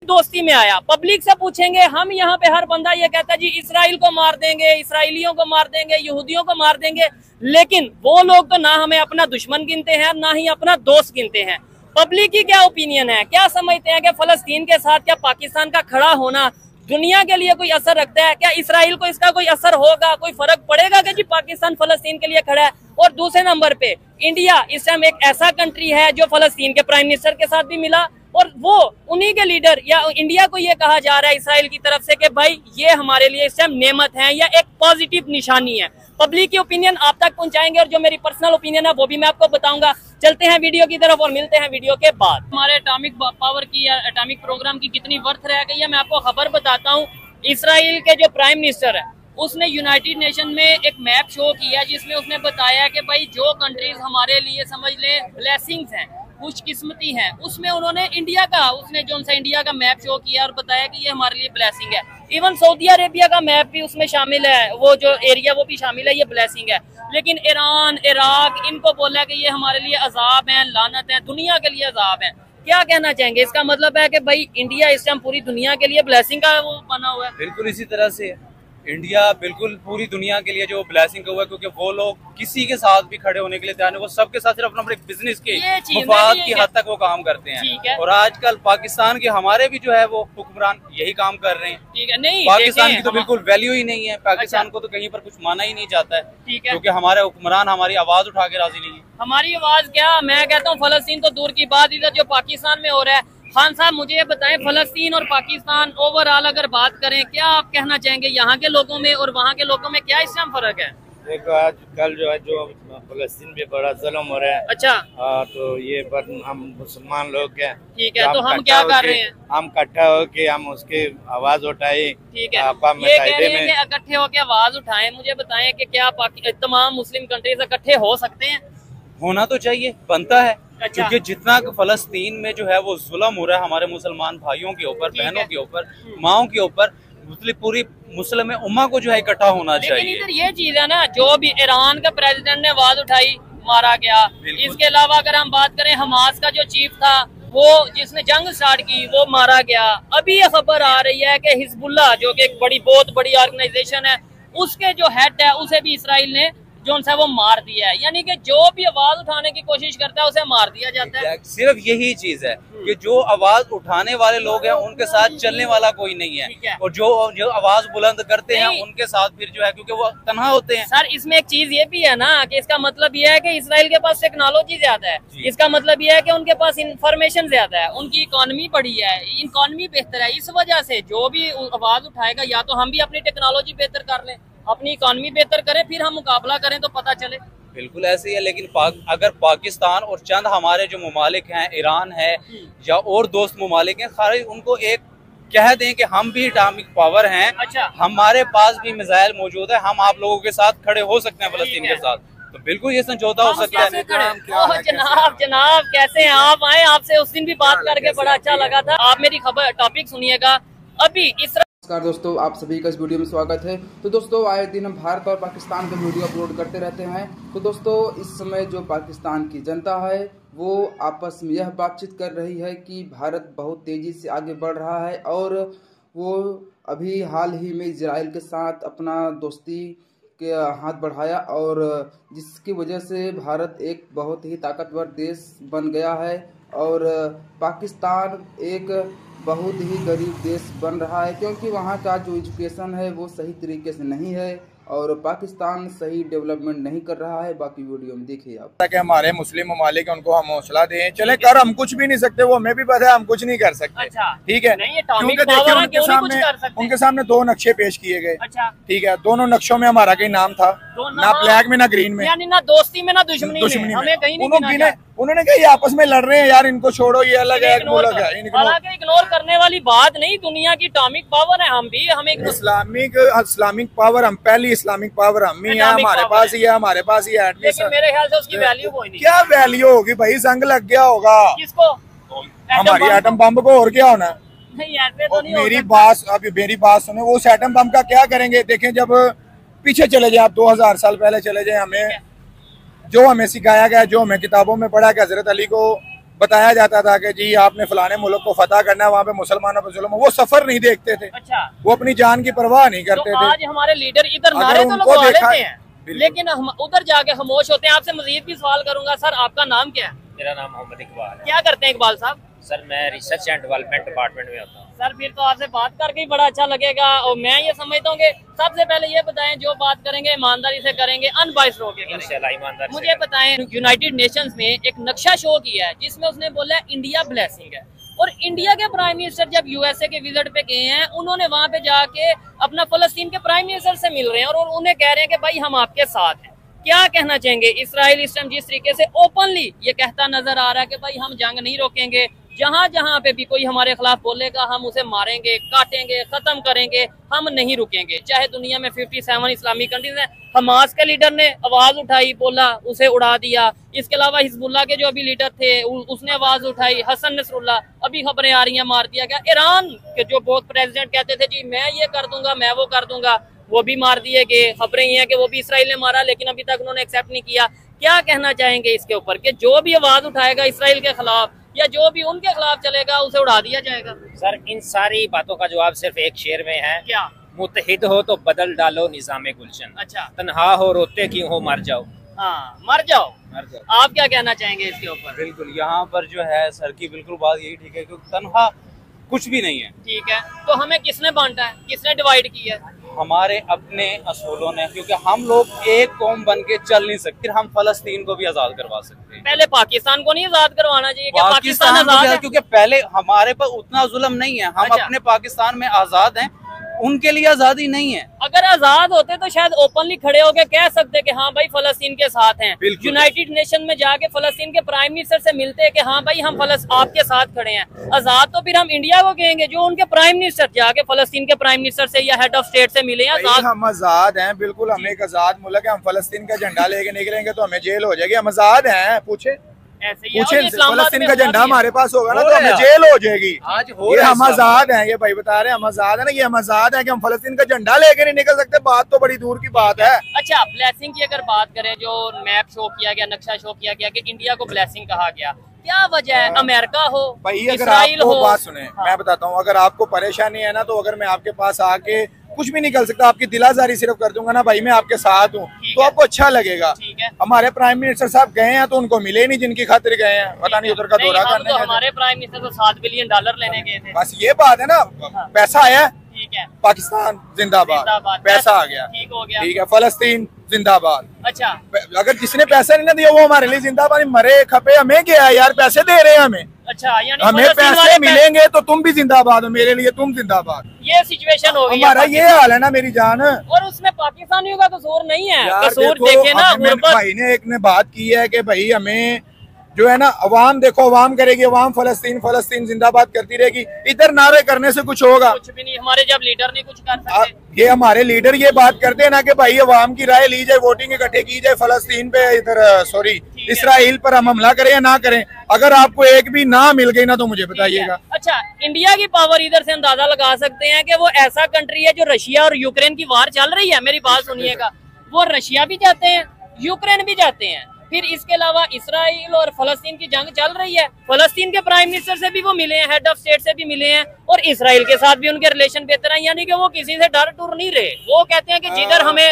दोस्ती में आया। पब्लिक से पूछेंगे, हम यहाँ पे हर बंदा ये कहता है जी इसराइल को मार देंगे, इसराइलियों को मार देंगे, यहूदियों को मार देंगे, लेकिन वो लोग तो ना हमें अपना दुश्मन गिनते हैं ना ही अपना दोस्त गिनते हैं। पब्लिक की क्या ओपिनियन है, क्या समझते हैं कि फलस्तीन के साथ क्या पाकिस्तान का खड़ा होना दुनिया के लिए कोई असर रखता है? क्या इसराइल को इसका कोई असर होगा, कोई फर्क पड़ेगा कि जी पाकिस्तान फलस्तीन के लिए खड़ा है? और दूसरे नंबर पे इंडिया इस टाइम एक ऐसा कंट्री है जो फलस्तीन के प्राइम मिनिस्टर के साथ भी मिला, और वो उन्हीं के लीडर या इंडिया को ये कहा जा रहा है इसराइल की तरफ से कि भाई ये हमारे लिए इस टाइम नेमत है या एक पॉजिटिव निशानी है। पब्लिक की ओपिनियन आप तक पहुंचाएंगे और जो मेरी पर्सनल ओपिनियन है वो भी मैं आपको बताऊंगा। चलते हैं वीडियो की तरफ और मिलते हैं वीडियो के बाद। हमारे एटॉमिक पावर की या एटॉमिक प्रोग्राम की कितनी वर्थ रह गई है मैं आपको खबर बताता हूँ। इसराइल के जो प्राइम मिनिस्टर है उसने यूनाइटेड नेशन में एक मैप शो किया जिसमें उसने बताया कि भाई जो कंट्रीज हमारे लिए समझ लें ब्लेसिंग्स हैं, खुशकिस्मती हैं, उसमें उन्होंने इंडिया का उसने जो सा इंडिया का मैप शो किया और बताया कि ये हमारे लिए ब्लेसिंग है। इवन सऊदी अरेबिया का मैप भी उसमें शामिल है, वो जो एरिया वो भी शामिल है, ये ब्लेसिंग है। लेकिन ईरान, इराक, इनको बोला कि ये हमारे लिए अजाब है, लानत है, दुनिया के लिए अजाब है। क्या कहना चाहेंगे? इसका मतलब है कि भाई इंडिया इस टाइम पूरी दुनिया के लिए ब्लेसिंग का वो बना हुआ है। बिल्कुल इसी तरह से इंडिया बिल्कुल पूरी दुनिया के लिए जो ब्लेसिंग का हुआ है, क्योंकि वो लोग किसी के साथ भी खड़े होने के लिए तैयार है, वो सबके साथ सिर्फ अपने बिजनेस के मुफाद की हद तक वो काम करते हैं। और आजकल पाकिस्तान के हमारे भी जो है वो हुक्मरान यही काम कर रहे हैं। ठीक है, नहीं पाकिस्तान की तो बिल्कुल वैल्यू ही नहीं है, पाकिस्तान को तो कहीं पर कुछ माना ही नहीं जाता है, क्योंकि हमारे हुक्मरान हमारी आवाज उठा के राजी नहीं है। हमारी आवाज क्या, मैं कहता हूँ फलस्तीन तो दूर की बात, इधर जो पाकिस्तान में हो रहा है। खान साहब मुझे ये बताएं, फलस्तीन और पाकिस्तान ओवरऑल अगर बात करें, क्या आप कहना चाहेंगे यहाँ के लोगों में और वहाँ के लोगों में क्या इसमें फर्क है? देखो आजकल जो है जो फलस्तीन में बड़ा जुल्म हो रहा है। अच्छा। तो ये पर हम मुसलमान लोग हैं, ठीक है, तो हम क्या कर रहे हैं? हम इकट्ठा होके हम उसकी आवाज उठाए। ठीक है, ये कह रहे हैं कि इकट्ठे होके आवाज उठाएं। मुझे बताएं कि क्या तमाम मुस्लिम कंट्रीज इकट्ठे हो सकते हैं? होना तो चाहिए, बनता है। अच्छा। क्योंकि जितना फलस्तीन में जो है वो जुल्म हो रहा है हमारे मुसलमान भाइयों के ऊपर, बहनों के ऊपर, माओं के ऊपर, पूरी मुस्लिम उम्मा को जो है इकट्ठा होना चाहिए। लेकिन इधर ये चीज है ना, जो भी ईरान का प्रेसिडेंट ने आवाज उठाई मारा गया। इसके अलावा अगर हम बात करें हमास का जो चीफ था वो जिसने जंग स्टार्ट की वो मारा गया। अभी ये खबर आ रही है कि हिजबुल्लाह जो कि एक बहुत बड़ी ऑर्गेनाइजेशन है उसके जो हेड है उसे भी इसराइल ने जो सा वो मार दिया है। यानी कि जो भी आवाज उठाने की कोशिश करता है उसे मार दिया जाता है। सिर्फ यही चीज है कि जो आवाज उठाने वाले लोग हैं उनके साथ चलने वाला कोई नहीं है, और जो आवाज बुलंद करते हैं उनके साथ फिर जो है क्योंकि वो तन्हा होते हैं। सर इसमें एक चीज ये भी है ना कि इसका मतलब ये है कि इसराइल के पास टेक्नोलॉजी ज्यादा है, इसका मतलब ये है कि उनके पास इंफॉर्मेशन ज्यादा है, उनकी इकोनॉमी बढ़ी है, इकोनॉमी बेहतर है। इस वजह से जो भी आवाज उठाएगा या तो हम भी अपनी टेक्नोलॉजी बेहतर कर लें, अपनी इकोनॉमी बेहतर करें, फिर हम मुकाबला करें तो पता चले। बिल्कुल ऐसे ही है। लेकिन अगर पाकिस्तान और चंद हमारे जो ममालिक हैं, ईरान है या और दोस्त ममालिक हैं, खाली उनको एक कह दें कि हम भी एटॉमिक पावर हैं। अच्छा। हमारे पास भी मिसाइल मौजूद है, हम आप लोगों के साथ खड़े हो सकते हैं फलस्तीन के साथ, तो बिल्कुल ये समझौता हो सकता है। जनाब कैसे हैं आप? आए, आपसे उस दिन भी बात करके बड़ा अच्छा लगा था। आप मेरी खबर टॉपिक सुनिएगा। अभी नमस्कार दोस्तों, आप सभी का इस वीडियो में स्वागत है। तो दोस्तों आए दिन हम भारत और पाकिस्तान के वीडियो अपलोड करते रहते हैं। तो दोस्तों इस समय जो पाकिस्तान की जनता है वो आपस में यह बातचीत कर रही है कि भारत बहुत तेज़ी से आगे बढ़ रहा है, और वो अभी हाल ही में इजराइल के साथ अपना दोस्ती के हाथ बढ़ाया, और जिसकी वजह से भारत एक बहुत ही ताकतवर देश बन गया है और पाकिस्तान एक बहुत ही गरीब देश बन रहा है, क्योंकि वहाँ का जो एजुकेशन है वो सही तरीके से नहीं है और पाकिस्तान सही डेवलपमेंट नहीं कर रहा है। बाकी वीडियो में देखिए आप। ताकि हमारे मुस्लिम ममालिक उनको हम हौसला दें, चले कर हम कुछ भी नहीं सकते, वो हमें भी पता है हम कुछ नहीं कर सकते। अच्छा। ठीक है, क्योंकि देखिए उनके सामने दो नक्शे पेश किए गए। अच्छा। ठीक है, दोनों नक्शों में हमारा कहीं नाम था, ना ब्लैक में ना ग्रीन में, यानी ना दोस्ती में ना दुश्मनी में, हमें कहीं नहीं। उन्होंने कहा ये आपस में लड़ रहे हैं यार, इनको छोड़ो, ये अलग है, मुल्क है। हालांकि इग्नोर करने वाली बात नहीं, दुनिया की एटॉमिक पावर है, हम भी हमें इस्लामिक पावर, हम पहली इस्लामिक पावर हम ही है, हमारे पास ही है, हमारे पास ही है। लेकिन मेरे ख्याल से उसकी वैल्यू कोई नहीं। क्या वैल्यू होगी भाई, संग लग गया होगा किसको? हमारी एटम बम को, और क्या होना। नहीं ऐसे तो नहीं। मेरी बात सुने, वो एटम बम का क्या करेंगे? देखें, जब पीछे चले जाए आप 2000 साल पहले चले जाए, हमें जो हमें सिखाया गया, जो हमें किताबों में पढ़ा कि हजरत अली को बताया जाता था कि जी आपने फलाने मुल्क को फतह करना है, वहाँ पे मुसलमानों पर जुल्म, वो सफर नहीं देखते थे। अच्छा, वो अपनी जान की परवाह नहीं करते थे। आज हमारे लीडर इधर नारे तो लगवा लेते हैं, लेकिन हम उधर जाके खामोश होते हैं। आपसे मजीद भी सवाल करूंगा। सर, आपका नाम क्या है? मेरा नाम मोहम्मद इकबाल है। क्या करते हैं इकबाल साहब? सर, मैं रिसर्च एंड डेवलपमेंट डिपार्टमेंट में होता हूँ। सर, फिर तो आपसे बात करके ही बड़ा अच्छा लगेगा। और मैं ये समझता हूँ कि सबसे पहले ये बताएं, जो बात करेंगे ईमानदारी से करेंगे, अनबाइस्ड होकर करेंगे। मुझे बताएं, यूनाइटेड नेशंस में एक नक्शा शो किया है जिसमें उसने बोला इंडिया ब्लेसिंग है, और इंडिया के प्राइम मिनिस्टर जब यूएसए के विजिट पे गए हैं, उन्होंने वहां पे जाके अपना फलस्तीन के प्राइम मिनिस्टर से मिल रहे हैं और उन्हें कह रहे हैं कि भाई हम आपके साथ हैं। क्या कहना चाहेंगे? इसराइल इस टाइम जिस तरीके से ओपनली ये कहता नजर आ रहा है कि भाई हम जंग नहीं रोकेंगे, जहां जहां पे भी कोई हमारे खिलाफ बोलेगा हम उसे मारेंगे, काटेंगे, खत्म करेंगे, हम नहीं रुकेंगे। चाहे दुनिया में 57 इस्लामिक कंट्रीज हैं। हमास के लीडर ने आवाज उठाई, बोला, उसे उड़ा दिया। इसके अलावा हिजबुल्लाह के जो अभी लीडर थे उसने आवाज उठाई, हसन नसरुल्लाह, अभी खबरें आ रही हैं मार दिया गया। ईरान के जो बहुत प्रेसिडेंट कहते थे जी मैं ये कर दूंगा, मैं वो कर दूंगा, वो भी मार दिए गए। खबरें ये हैं कि वो भी इसराइल ने मारा, लेकिन अभी तक उन्होंने एक्सेप्ट नहीं किया। क्या कहना चाहेंगे इसके ऊपर कि जो भी आवाज उठाएगा इसराइल के खिलाफ या जो भी उनके खिलाफ चलेगा उसे उड़ा दिया जाएगा? सर, इन सारी बातों का जवाब सिर्फ एक शेर में है। क्या? मुत्तहिद हो तो बदल डालो निजामे गुलशन। अच्छा। तन्हा हो रोते क्यों हो, मर जाओ। हाँ, मर जाओ। मर जाओ। आप क्या कहना चाहेंगे इसके ऊपर? बिल्कुल, यहाँ पर जो है सर की बिल्कुल बात यही ठीक है, क्योंकि तन्हा कुछ भी नहीं है। ठीक है, तो हमें किसने बांटा है, किसने डिवाइड किया है? हमारे अपने असूलों ने, क्योंकि हम लोग एक कौम बन के चल नहीं सकते। हम फलस्तीन को भी आजाद करवा सकते हैं। पहले पाकिस्तान को नहीं आजाद करवाना चाहिए? क्या पाकिस्तान आजाद है? क्योंकि पहले हमारे पर उतना जुल्म नहीं है। हम अच्छा। अपने पाकिस्तान में आजाद हैं, उनके लिए आजादी नहीं है। अगर आजाद होते तो शायद ओपनली खड़े होकर कह सकते कि हाँ भाई फलस्तीन के साथ हैं। यूनाइटेड नेशन में जाके फलस्तीन के प्राइम मिनिस्टर से मिलते कि हाँ भाई हम आपके साथ खड़े हैं। आजाद तो फिर हम इंडिया को कहेंगे, जो उनके प्राइम मिनिस्टर जाके फलस्तीन के प्राइम मिनिस्टर से या हेड ऑफ स्टेट से मिले। हम आजाद हैं, बिल्कुल, हम एक आजाद मुल्क है। हम फलस्तीन का झंडा लेके निकलेंगे तो हमें जेल हो जाएगी। हम आजाद हैं, पूछे फलस्तीन का झंडा हमारे पास होगा ना तो हमें जेल हो जाएगी। आज ये हम आजाद हैं, ये भाई बता रहे हैं हम आजाद है ना, ये हम आजाद हैं कि हम फलस्तीन का झंडा लेके नहीं निकल सकते। बात तो बड़ी दूर की बात है। अच्छा, ब्लेसिंग की अगर बात करें, जो मैप शो किया गया, नक्शा शो किया गया कि इंडिया को ब्लेसिंग कहा गया, क्या वजह है? अमेरिका हो, भाई, अगर इसराइल आपको हो। बात सुने, हाँ। मैं बताता हूँ, अगर आपको परेशानी है ना तो अगर मैं आपके पास आके कुछ भी निकल सकता, आपकी दिलाजारी सिर्फ कर दूंगा ना भाई मैं आपके साथ हूँ, तो आपको अच्छा लगेगा। हमारे प्राइम मिनिस्टर साहब गए हैं तो उनको मिले नहीं जिनकी खातिर गए हैं, पता नहीं उधर का दौरा करने। तो हमारे प्राइम मिनिस्टर तो $7 बिलियन लेने गए थे। बस ये बात है ना, पैसा आया, ठीक है, पाकिस्तान जिंदाबाद, पैसा आ गया, ठीक हो गया, ठीक है, फलस्तीन जिंदाबाद। अच्छा, अगर जिसने पैसा नहीं ना दिया वो हमारे लिए जिंदाबाद, मरे खपे हमें क्या यार, पैसे दे रहे हैं हमें। अच्छा, यानी हमें पैसे मिलेंगे तो तुम भी जिंदाबाद हो, मेरे लिए तुम जिंदाबाद। ये सिचुएशन हो गई हमारा ये हाल है ना मेरी जान। और उसमें पाकिस्तानियों का कसूर नहीं है, कसूर देखे ना भाई ने एक ने बात की है कि भाई हमें जो है ना, अवाम देखो, अवाम करेगी, अवाम फलस्तीन फलस्तीन जिंदाबाद करती रहेगी। इधर नारे करने से कुछ होगा? कुछ भी नहीं। हमारे जब लीडर नहीं कुछ कर सकते, ये हमारे लीडर ये बात करते हैं ना कि भाई अवाम की राय ली जाए, वोटिंग इकट्ठे की जाए, फलस्तीन पे इधर सॉरी इसराइल पर हम हमला करें या ना करें। अगर आपको एक भी ना मिल गई ना तो मुझे बताइएगा। अच्छा, इंडिया की पावर इधर से अंदाजा लगा सकते हैं कि वो ऐसा कंट्री है जो रशिया और यूक्रेन की वार चल रही है। मेरी बात सुनिएगा, वो रशिया भी जाते हैं, यूक्रेन भी जाते हैं, फिर इसके अलावा इसराइल और फलस्तीन की जंग चल रही है। फलस्तीन के प्राइम मिनिस्टर से भी वो मिले हैं, हेड ऑफ स्टेट से भी मिले हैं, और इसराइल के साथ भी उनके रिलेशन बेहतर है। यानी कि वो किसी से डर टूर नहीं रहे। वो कहते हैं कि जिधर हमें